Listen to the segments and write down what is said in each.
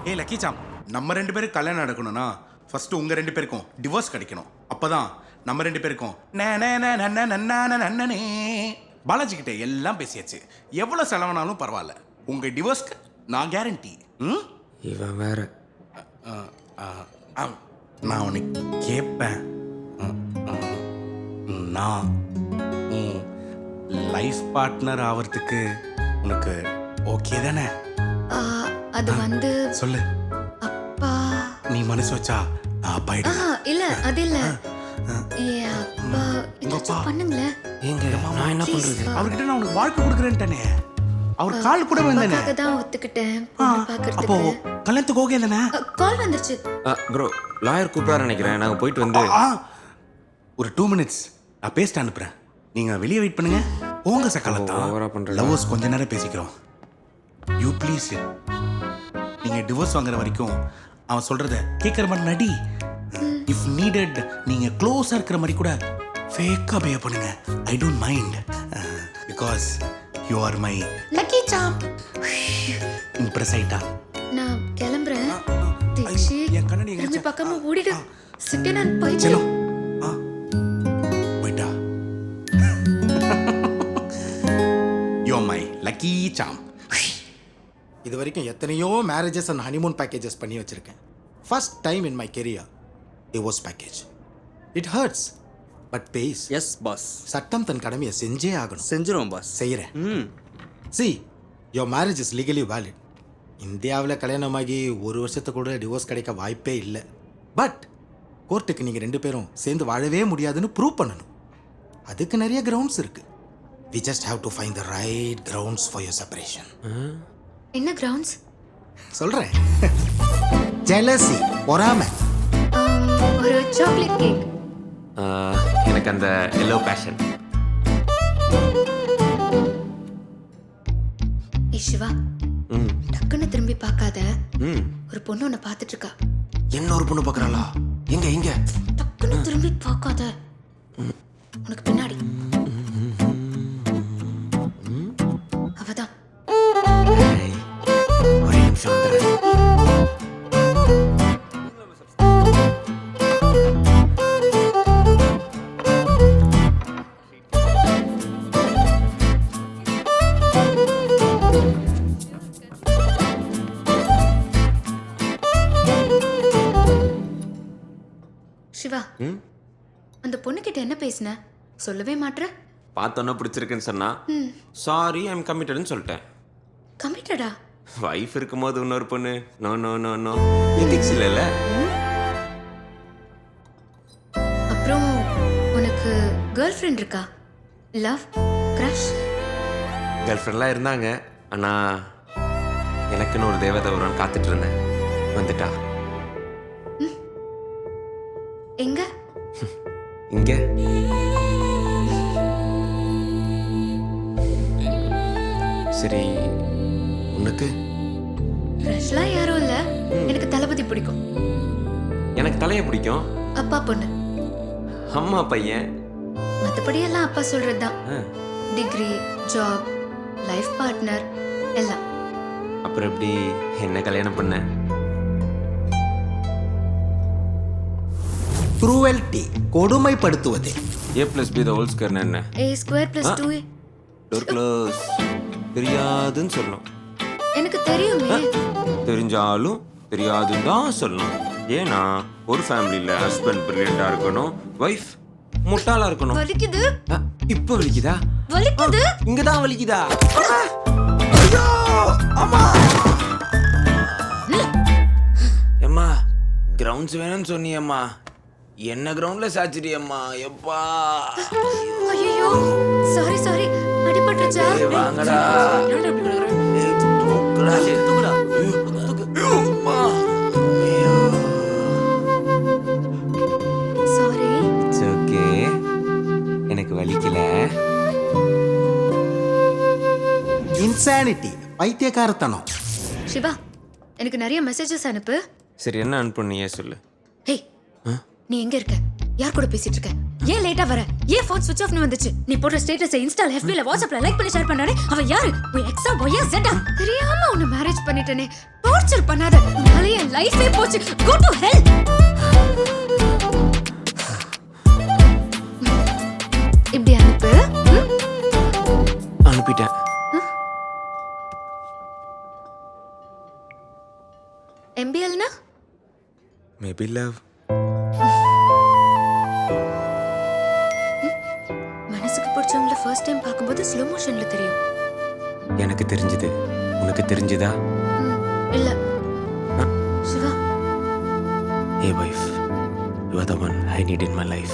ஏய் லக்கி சாம், நம்ம 2 பேரும் கல்யாணம் நடக்கணும்னா ஃபர்ஸ்ட் உங்க 2 பேருக்கும் டிவோர்ஸ் கிடைக்கணும். அப்பதான் நம்ம 2 பேருக்கும் நன்னே. பாலாஜி கிட்ட எல்லாம் பேசியாச்சு. எவ்வளவு செலவானாலும் பரவாயில்ல, உங்க டிவோர்ஸ்க்கு நான் கேரண்டி. இவன் வேற. நான் உனக்கு கேட்பேன், நான் லைஃப் பார்ட்னர் ஆவறதுக்கு உனக்கு ஓகே தானே? அது வந்து சொல்லு. அப்பா நீ மனசு வச்சா நான் அப்பாயிடுவேன். இல்ல அது இல்ல என் அப்பா அப்பா. பண்ணுங்களேன். ஏங்க நான் என்ன பண்றது? அவர்கிட்ட நான் உனக்கு வாழ்க்கை கொடுக்குறேன்ட்டானே. அவர் கால் கூட வந்தானே. அதுக்காக தான் ஒத்துக்கிட்டேன் பொண்ணு அப்போ பார்க்கிறதுக்கு. கல்யாணத்துக்கு ஓகே தானே? கால் வந்துருச்சு. ப்ரோ லாயர் கூப்பிடாரு நினைக்கிறேன். நாங்கள் போயிட்டு வந்து ஒரு 2 minutes நான் பேசிட்டு அனுப்புறேன். நீங்க வெளியே வெயிட் பண்ணுங்க. போங்க சக்கலத்தா. ஓவரா பண்றீங்க. லவ்வர்ஸ் கொஞ்ச நேரம் பேசிக்கிறோம். You please. நீங்க டிவோர்ஸ் வாங்குற வரைக்கும் அவன் சொல்றத கேட்குற மாதிரி நடி. இஃப் நீடட் நீங்க க்ளோஸா இருக்கிற மாதிரி கூட ஃபேக்கா பிஹேவ் பண்ணுங்க. I don't mind because you are my lucky Sam. Impress ஆயிட்டா? நான் கிளம்புறேன். தீக்ஷி என் கண்ணாடி எங்க திரும்பி பார்க்காம ஓடிடு. சிட்டி நான் செல்லோ. போயிட்டேன். போயிட்டா? You my lucky Sam. இது வரைக்கும் எத்தனையோ மேரேஜஸ் அண்ட் ஹனிமூன் பேக்கேஜஸ் பண்ணி வச்சிருக்கேன். First time in my career divorce package. It hurts but face. Yes boss, சட்டம் தன் கடமையை செஞ்சே ஆகணும். செஞ்சிரும் பாஸ். செய்கிறேன். See your marriage is legally valid. இந்தியாவில் கல்யாணமாகி 1 வருஷத்துக்கு கூட டிவோர்ஸ் கிடைக்க வாய்ப்பே இல்லை. பட் கோர்ட்டுக்கு நீங்கள் 2 பேரும் சேர்ந்து வாழவே முடியாதுன்னு ப்ரூவ் பண்ணணும். அதுக்கு நிறைய கிரவுண்ட்ஸ் இருக்கு. We just have to find the right grounds for your separation. என்ன கிரவுண்ட்ஸ்? சொல்கிறேன். ஜெலசி, பொறாமை. ஒரு சாக்லேட் கேக். எனக்கு அந்த எல்லோ பேஷன். சிவா, டக்குன்னு திரும்பி பார்க்காத. ஒரு பொண்ணு உன்னை பார்த்துட்டு இருக்கா. என்ன ஒரு பொண்ணு பார்க்குறாளா? எங்க எங்க? டக்குன்னு திரும்பி பார்க்காத. உனக்கு பின்னாடி அவதான். ஒரே நிமிஷம் வந்துடுறேன். சிவா, அந்த பொண்ணுகிட்ட என்ன பேசின? சொல்லவே மாட்ற. பார்த்தோன்னா பிடிச்சிருக்குன்னு சொன்னா சாரி ஐ எம் கமிட்டட்னு சொல்லிட்டேன். கமிட்டடா? வைஃப் இருக்கும்போது இன்னொரு பொண்ணு no no no no ethics இல்லைல்ல. அப்புறம் உனக்கு கேர்ள் ஃப்ரெண்ட் இருக்கா? Love crush? கேர்ள் ஃப்ரெண்ட்லாம் இருந்தாங்க. ஆனால் எனக்குன்னு ஒரு தேவதை வரும்னு காத்துட்டு இருந்தேன். வந்துட்டா. எங்க? இங்க. சரி உனக்கு? கிரஷ்லாம் யாரும் இல்ல. எனக்கு தளபதி பிடிக்கும். எனக்கு தலையை பிடிக்கும். அப்பா பொண்ணு. அம்மா பையன். மற்றபடி எல்லாம் அப்பா சொல்றதுதான். டிகிரி, ஜாப், லைஃப் பார்ட்னர் எல்லாம். அப்புறம் எப்படி என்ன கல்யாணம் பண்ண? Cruelty, கொடுமைப்படுத்துவது. A plus B the whole square என்ன? A square plus 2A. Door close. தெரியாதுன்னு சொல்லணும். எனக்கு தெரியுமே. தெரிஞ்சாலும் தெரியாதுன்னு தான் சொல்லணும். ஏன்னா ஒரு ஃபேமிலியில் ஹஸ்பண்ட் பிரில்லியண்டாக இருக்கணும், ஒய்ஃப் முட்டாளா இருக்கணும். வலிக்குது. இப்போ வலிக்குதா? வலிக்குது. இங்க தான் வலிக்குதா? அம்மா கிரவுண்ட்ஸ் வேணும்னு சொன்னியம்மா. என்ன கிரவுண்ட்ல சாச்சிரியம்மா? எப்பா ஐயோ சாரி சாரி, அடிபட்டுச்சா? வாங்கடா. சாரி. இட்ஸ் ஓகே, எனக்கு வலிக்கல. இன்சானிட்டி, பைத்தியக்காரத்தனம். சிவா, எனக்கு நிறைய மெசேஜஸ் அனுப்பு. சரி என்ன அனுப்புனியே சொல்லு. ஹே, நீ எங்க இருக்க? யார் கூட பேசிட்டு இருக்க? ஏன் லேட்டா வர? ஏன் ஃபோன் ஸ்விட்ச் ஆஃப்னு வந்துச்சு? நீ போடுற ஸ்டேட்டஸ் இன்ஸ்டால, FB ல, வாட்ஸ்அப்ல லைக் பண்ணி ஷேர் பண்ணானே அவ யாரு? உன் எக்ஸா பாயா ஜெட்டா? தெரியாம உன்னை மேரேஜ் பண்ணிட்டனே. டார்ச்சர் பண்ணாத. உன்னால என் லைஃபே போச்சு. Go to hell. இப்படி அனுப்பு. அனுப்பிட்டேன். MBLனா மேபி லவ். மனசுக்கு பிடிச்சவங்கள ஃபர்ஸ்ட் டைம் பார்க்கும்போது ஸ்லோ மோஷன்ல தெரியும். எனக்கு தெரிஞ்சது உனக்கு தெரிஞ்சதா? இல்ல Siva, Hey wife, you are the one I need in my life.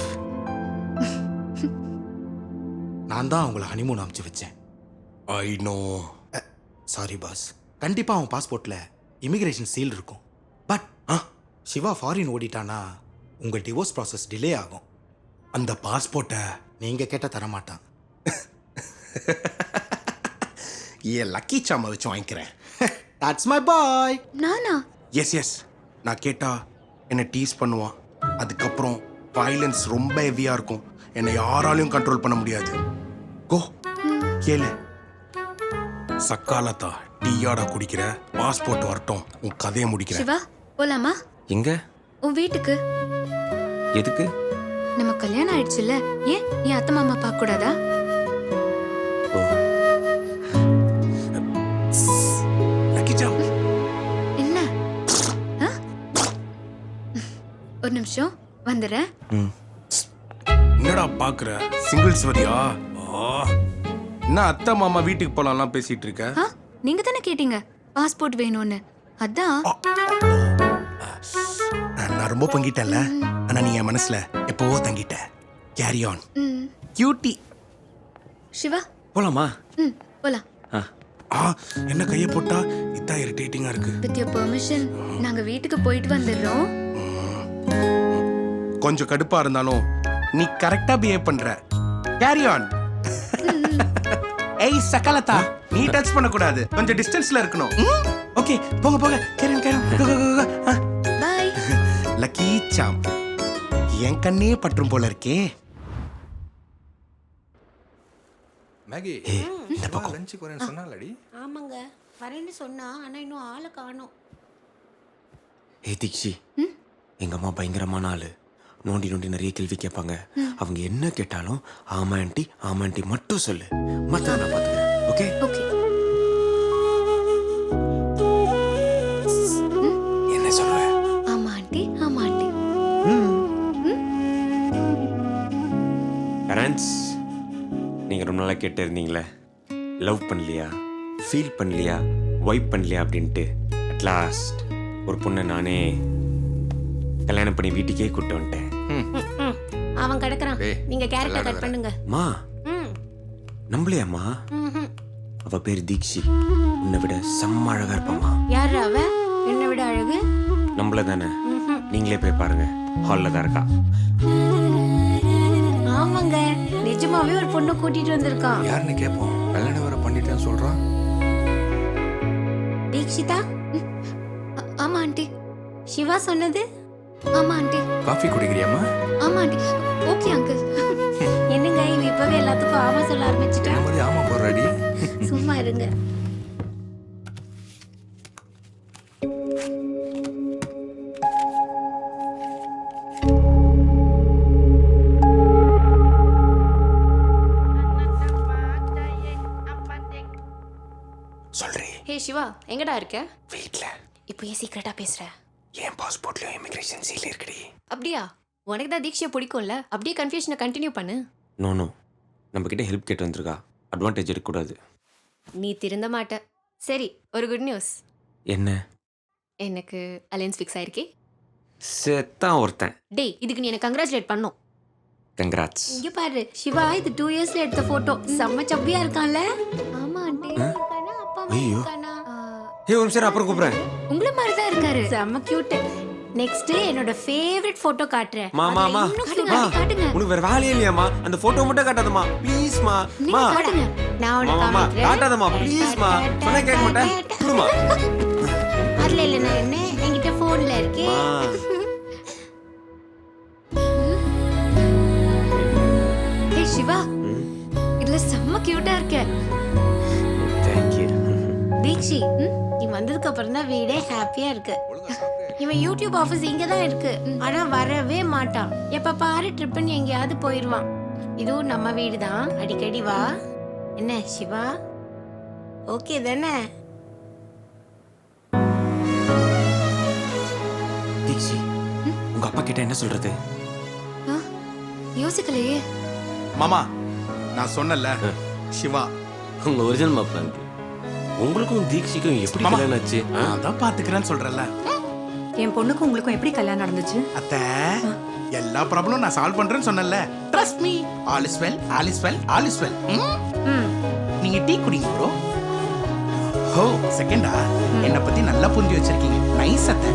நான் தான் அவங்கள ஹனிமூன் அனுப்பிச்சு வச்சேன். I know. Sorry boss. கண்டிப்பாக அவன் பாஸ்போர்ட்டில் இமிகிரேஷன் சீல் இருக்கும். பட் சிவா ஃபாரின் ஓடிட்டானா உங்கள் டிவோர்ஸ் ப்ராசஸ் டிலே ஆகும். அந்த பாஸ்போர்ட்டை நீங்கள் கேட்டால் தரமாட்டான். ஏன் லக்கி சாமை வச்சு வாங்கிக்கிறேன். That's my boy. நானா? எஸ் நான் கேட்டா என்னை டீஸ் பண்ணுவான். அதுக்கப்புறம் வயலன்ஸ் ரொம்ப ஹெவியாக இருக்கும். என்னை யாராலையும் கண்ட்ரோல் பண்ண முடியாது. கோ கேளு. சக்காலத்தா டீயாடா குடிக்கிற. பாஸ்போர்ட் வரட்டும், உன் கதையை முடிக்கிறேன். சிவா போலாமா? எங்க? உன் வீட்டுக்கு. எதுக்கு? நம்ம கல்யாணம் ஆயிடுச்சுல்ல, ஏன் நீ அத்தை மாமா பார்க்க கூடாதா? லக்கி சாம். என்ன? ஒரு நிமிஷம் வந்துடுறேன். என்னடா பாக்குற? சிங்கிள்ஸ் வரியா? என்ன அத்தை மாமா வீட்டுக்கு போலாம்லாம் பேசிட்டு இருக்க? நீங்க தானே கேட்டீங்க பாஸ்போர்ட் வேணும்னு. அதான். நான் ரொம்ப பங்கிட்டேன்ல. ஆனா நீ என் மனசுல எப்பவோ தங்கிட்ட. Carry on cutie. சிவா போலாமா? போலாம். என்ன கையை போட்டா இத்தா இரிட்டேட்டிங்கா இருக்கு. வித் யுவர் பெர்மிஷன் நாங்க வீட்டுக்கு போயிட்டு வந்துடுறோம். கொஞ்சம் கடுப்பா இருந்தாலும் நீ கரெக்டா பிஹேவ் பண்ற. Carry on. ஏய் சகலதா, நீ டச் பண்ண கூடாது. கொஞ்சம் டிஸ்டன்ஸ்ல இருக்கணும். ஓகே போங்க. கேரன். பை. லக்கி சாம். என் கண்ணே பற்றும் போல இருக்கே. மேகி இந்த பக்கம். லஞ்சுக்கு வரேன்னு சொன்னாலடி. ஆமாங்க வரேன்னு சொன்னா ஆனா இன்னும் ஆளை காணோம். ஏ தீக்ஷி, எங்க அம்மா பயங்கரமான ஆளு. நோண்டி நிறைய கேள்வி கேட்பாங்க. அவங்க என்ன கேட்டாலும் ஆமா ஆண்டி மட்டும் சொல்லு. மத்த நான் பாத்துக்கிறேன். ஓகே? ஓகே. என்ன சொல்ற? ஆமா ஆண்டி. பேரண்ட்ஸ், நீங்க ரொம்ப நாளா கேட்டு இருந்தீங்களே, லவ் பண்ணலையா, ஃபீல் பண்ணலையா, வைப் பண்ணலையா அப்படின்ட்டு. அட் லாஸ்ட் ஒரு பொண்ணை நானே கல்யாணம் பண்ணி வீட்டுக்கே கூட்டு வந்துட்டேன். அவன் கிடக்குறான். நீங்க கேரக்டர் கட் பண்ணுங்க. மா நம்பலையாம்மா? அவ பேர் தீக்ஷி. உன்னை விட செம்ம அழகா இருப்பாமா. யாரு அவ? என்னை விட அழகு? நம்மள தானே. நீங்களே போய் பாருங்க, ஹால்ல தான் இருக்கா. ஆமாங்க, நிஜமாவே ஒரு பொண்ணு கூட்டிட்டு வந்திருக்கான். யாருன்னு கேட்போம். கல்யாணம் வர பண்ணிட்டேன்னு சொல்றான். தீக்ஷிதா? ஆமா ஆண்டி. சிவா சொன்னது? ஆமா ஆண்டி. காஃபி குடிக்கிறியாமா? ஆமா ஆண்டி. Okay uncle. என்னங்க இவ இப்பவே எல்லாத்துக்கும் ஆமா சொல்ல ஆரம்பிச்சுட்டா? மாதிரி ஆமா போடுறாடி. சும்மா இருங்க. சொல்றே. ஹே சிவா, எங்கடா இருக்க? வீட்ல. இப்போ ஏன் சீக்கிரட்டா பேசுற? என் பாஸ்போர்ட்லயும் இமிகிரேஷன் சீல் இருக்குடி. அப்படியா? உனக்கு தான் தீக்ஷியை பிடிக்கும்ல, அப்படியே கன்ஃபியூஷனை கண்டினியூ பண்ணு. நோ நம்ம கிட்ட ஹெல்ப் கேட்டு வந்திருக்கா. அட்வான்டேஜ் எடுக்கக்கூடாது. நீ திருந்த மாட்ட. சரி, ஒரு குட் நியூஸ். என்ன? எனக்கு அலையன்ஸ் ஃபிக்ஸ் ஆயிருக்கே. செத்தான் ஒருத்தன். டேய், இதுக்கு நீ எனக்கு கங்க்ராச்சுலேட் பண்ணும். கங்க்ராட்ஸ். இங்க பாரு சிவா, இது 2 இயர்ஸ்ல எடுத்த போட்டோ. செம்ம சப்பியா இருக்கான்ல? ஆமா ஆண்டி. ஐயோ. ஏய் ஒரு நிமிஷம், அப்புறம் கூப்பிடுறேன். உங்கள மாதிரி தான் இருக்காரு. செம்ம கியூட். நெக்ஸ்ட் என்னோட ஃபேவரட் போட்டோ காட்றேன். மாமா காட்டுங்க. உனக்கு வேற வேலையே இல்லையாமா? அந்த போட்டோ மட்டும் காட்டாதம்மா ப்ளீஸ் மா. மா காட்டுங்க. நான் உனக்கு மாமா காமிக்கிறேன். காட்டாதம்மா ப்ளீஸ் மா. சொன்னா கேட்க மாட்டேன். குடுமா. அதுல இல்ல, நான் என்ன என்கிட்ட போன்ல இருக்கே. மா. ஹே சிவா, இதுல செம்ம கியூட்டா இருக்க. Thank you. தீக்ஷி, நீ வந்ததுக்கு லீவுக்கு அப்புறம் தான் வீடே ஹாப்பியா இருக்கு. இவன் யூடியூப் ஆஃபீஸ் இங்க தான் இருக்கு, ஆனா வரவே மாட்டான். எப்ப பாரு ட்ரிப்புன்னு எங்கேயாவது போயிடுவான். இதுவும் நம்ம வீடு தான், அடிக்கடி வா. என்ன சிவா, ஓகே தானே? தீக்ஷி உங்க அப்பா கிட்ட என்ன சொல்றது? ஆ, யோசிக்கலையே. மாமா நான் சொன்னல சிவா. உங்க ஒரிஜினல் மாப்பிள்ள uncle. உங்களுக்கும் தீக்ஷிக்கும் எப்படி மாமா. கல்யாணம் ஆச்சு? நான் தான் பாத்துக்கிறேன்னு சொல்றேன்ல. என் பொண்ணுக்கும் உங்களுக்கும் எப்படி கல்யாணம் நடந்துச்சு? அத்தை எல்லா ப்ராப்ளமும் நான் சால்வ் பண்றேன்னு சொன்னேன்ல. Trust me, all is well, all is well, all is well. நீங்க டீ குடிங்க ப்ரோ. ஓ செகண்டா, என்ன பத்தி நல்லா புரிஞ்சு வச்சிருக்கீங்க. நைஸ் அத்தை.